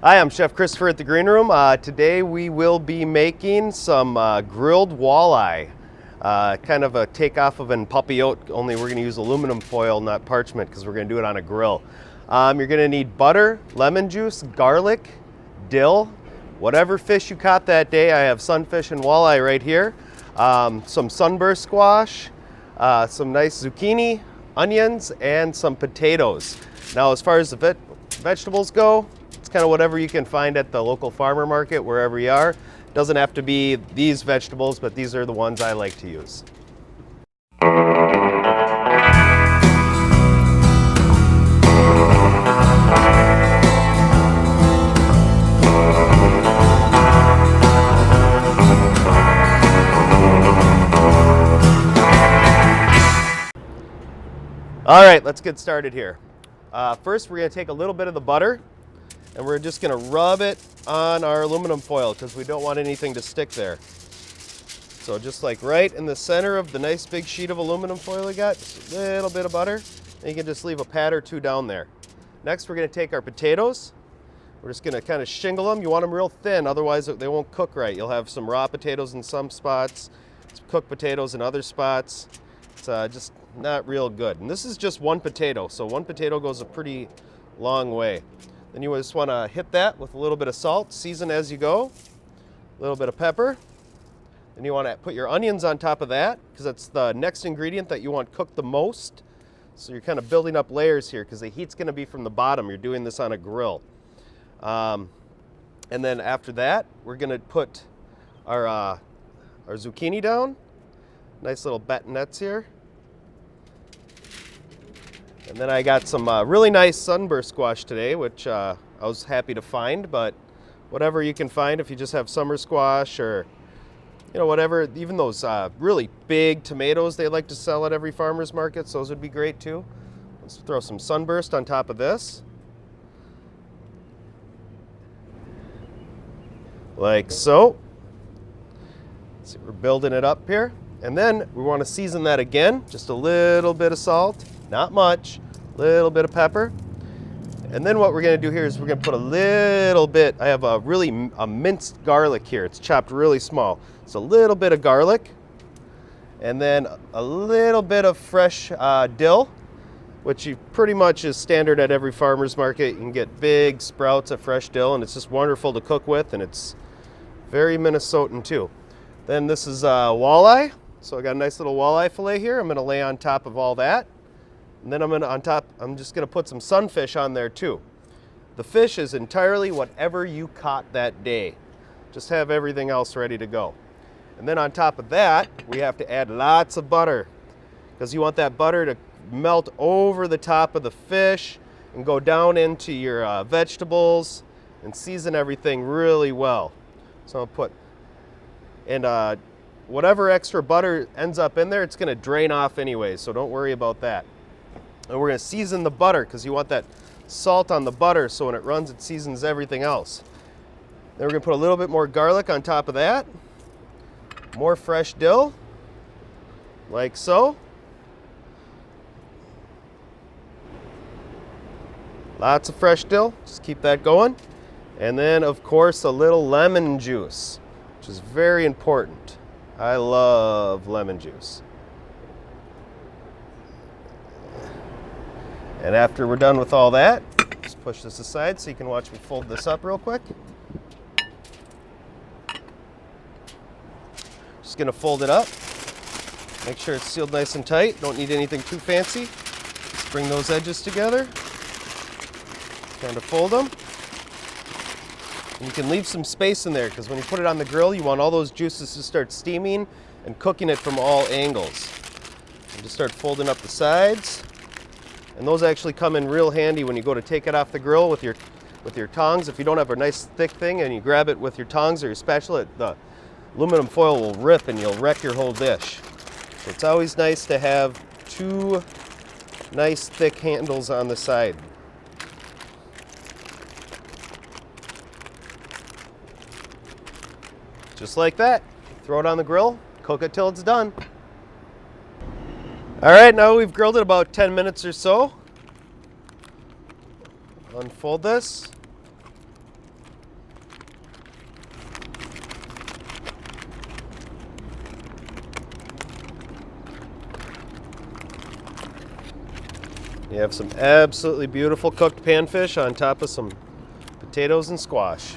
Hi, I'm Chef Christopher at the Green Room. Today we will be making some grilled walleye. Kind of a takeoff of an papillote, only we're going to use aluminum foil, not parchment, because we're going to do it on a grill. You're going to need butter, lemon juice, garlic, dill, whatever fish you caught that day. I have sunfish and walleye right here. Some sunburst squash, some nice zucchini, onions, and some potatoes. Now, as far as the vegetables go, it's kind of whatever you can find at the local farmer market, wherever you are. It doesn't have to be these vegetables, but these are the ones I like to use. All right, let's get started here. First, we're going to take a little bit of the butter and we're just going to rub it on our aluminum foil because we don't want anything to stick there. So just like right in the center of the nice big sheet of aluminum foil we got, just a little bit of butter, and you can just leave a pat or two down there. Next, we're going to take our potatoes. We're just going to kind of shingle them. You want them real thin, otherwise they won't cook right. You'll have some raw potatoes in some spots, some cooked potatoes in other spots. It's just not real good. And this is just one potato, so one potato goes a pretty long way. Then you just want to hit that with a little bit of salt, season as you go, a little bit of pepper. Then you want to put your onions on top of that because that's the next ingredient that you want cooked the most. So you're kind of building up layers here because the heat's going to be from the bottom. You're doing this on a grill. And then after that, we're going to put our zucchini down. Nice little batanettes here. And then I got some really nice sunburst squash today, which I was happy to find, but whatever you can find, if you just have summer squash or, you know, whatever, even those really big tomatoes they like to sell at every farmer's market, those would be great too. Let's throw some sunburst on top of this. Like so. See, we're building it up here. And then we want to season that again, just a little bit of salt, not much, a little bit of pepper. And then what we're going to do here is we're going to put a little bit, I have a minced garlic here. It's chopped really small. So a little bit of garlic, and then a little bit of fresh dill, which pretty much is standard at every farmer's market. You can get big sprouts of fresh dill, and it's just wonderful to cook with, and it's very Minnesotan too. Then this is walleye. So I got a nice little walleye fillet here. I'm going to lay on top of all that. And then I'm just going to put some sunfish on there too. The fish is entirely whatever you caught that day. Just have everything else ready to go. And then on top of that, we have to add lots of butter because you want that butter to melt over the top of the fish and go down into your vegetables and season everything really well. So I'll put, and whatever extra butter ends up in there, it's going to drain off anyways, so don't worry about that. And we're going to season the butter because you want that salt on the butter so when it runs it seasons everything else. Then we're going to put a little bit more garlic on top of that. More fresh dill, like so. Lots of fresh dill, just keep that going. And then of course a little lemon juice, which is very important. I love lemon juice. And after we're done with all that, just push this aside so you can watch me fold this up real quick. Just gonna fold it up. Make sure it's sealed nice and tight. Don't need anything too fancy. Just bring those edges together. Kind of fold them. And you can leave some space in there because when you put it on the grill, you want all those juices to start steaming and cooking it from all angles. And just start folding up the sides. And those actually come in real handy when you go to take it off the grill with your tongs. If you don't have a nice thick thing and you grab it with your tongs or your spatula, the aluminum foil will rip and you'll wreck your whole dish. So it's always nice to have two nice thick handles on the side. Just like that. Throw it on the grill, cook it till it's done. All right, now we've grilled it about 10 minutes or so. Unfold this. You have some absolutely beautiful cooked panfish on top of some potatoes and squash.